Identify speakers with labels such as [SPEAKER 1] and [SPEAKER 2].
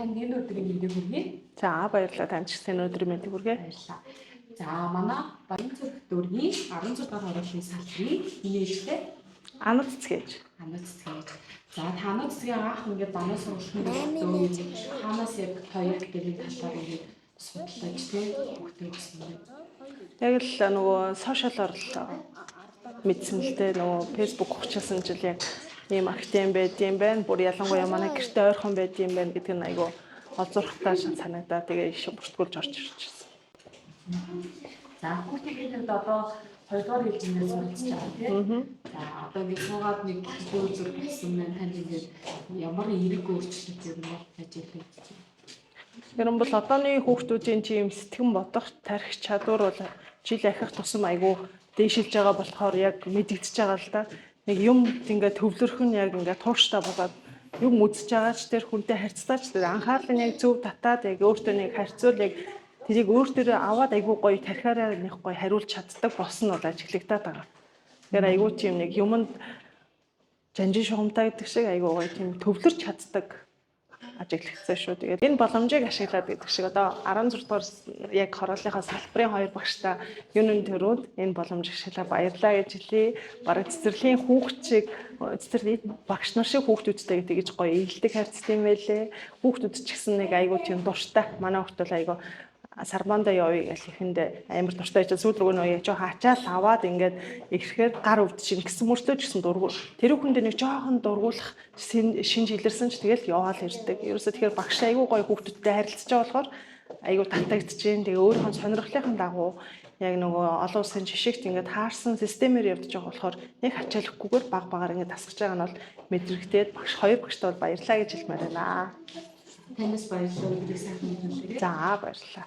[SPEAKER 1] танд энэ өдрийн мэндийг хүргэе.
[SPEAKER 2] За баярлалаа танд ч гэсэн өдрийн мэндийг хүргэе.
[SPEAKER 1] Баярлалаа. За манай Баян цэцэг дүүргийн 16 дугаар хоороглын салбарын нээлттэй
[SPEAKER 2] Анууд цэцгээж.
[SPEAKER 1] Анууд цэцгээж. За та анууд цэцгийн анх ингээд банаа сургалтын хаанаас яг хоёр гэдэг талаар ингээд судлаж тийм хүүхдээ өгсөн юм.
[SPEAKER 2] Яг л нөгөө сошиалор л мэдсэн л дээ нөгөө фэйсбુક ухчихсан жил яг ийм актив байд юм байна. Бүр ялангуяа манай гэрте ойрхон байд юм байна гэдэг нь айгүй олзуурхтай санагдаа. Тэгээ иш бүртгүүлж орж ирчихсэн.
[SPEAKER 1] За хүүхдийн одоо 2 дугаар хэлжинээс суралцж байгаа тийм. За одоо нэг суугаад нэг зөөр зөөр болсон байна. Танд ингээд ямар эерэг өөрчлөлт юм бол ажиллах гэж байна.
[SPEAKER 2] Тэр нь бол одооны хүүхдүүдийн тийм сэтгэн бодох тарих чадвар бол жил ахих тусам айгүй дээшилж байгаа болохоор яг мэдэгдэж байгаа л да. Нэг юм ингээд төвлөрөх нь яг ингээд тууштай болоод юм үзэж байгаач тэр хүнтэй харьцтаач тэр анхаарлын яг зөв татаад яг өөртөө нэг харьцуул яг тэрийг өөртөө аваад айгүй гоё тарихаараа нэг гоё хариулж чаддаг болсон нь бол ажиглагдаад байгаа. Тэгэхээр айгүй тийм нэг юмд жанжин шугамтай гэдэг шиг айгүй гоё тийм төвлөрч чаддаг ажиглагдсан шүү. Тэгээд энэ боломжийг ашиглаад гэдэг шиг одоо 16 дугаар яг хорооллынхаа салбарын хоёр багштай юунын төрөнд энэ боломж ашиглаа баярлаа гэж хэлье. Бараг цэцэрлэгийн хүүхдчиг цэцэрлэгийн багш нар шиг хүүхдүүдтэй тэгж гоё ээлдэг харьцдаг юм байлээ. Хүүхдүүд ч гэсэн нэг айгүй тийм дуртай. Манай хүүхд бол айгүй сарманда явъя гэх ихэнд амар дуртай байж сүүл рүү нөө жоо хачаал аваад ингээд ирэхээр гар өвдөж гэсэн мөртлөө ч гэсэн дургуул. Тэр хүнд нэг жоохон дургуулах шинж илэрсэн ч тэгэл яваал ирдэг. Ерөөсөө тэгэхээр багш айгүй гоё хүүхдүүдтэй харилцаж байгаа болохоор айгүй татагдж जैन. Тэгээ өөрийнхөө сонирхлынхаа дагуу яг нөгөө олон улсын жишгт ингээд хаарсан системээр явж байгаа болохоор нэг хачаалахгүйгээр баг багаар ингээд тасгаж байгаа нь бол мэдрэгдээд багш хоёр багштай бол баярлаа гэж хэлмээр байна.
[SPEAKER 1] Танаас баярлалаа. Өдрийг сайхан өнгөрүүлээрэй.
[SPEAKER 2] За баярлалаа.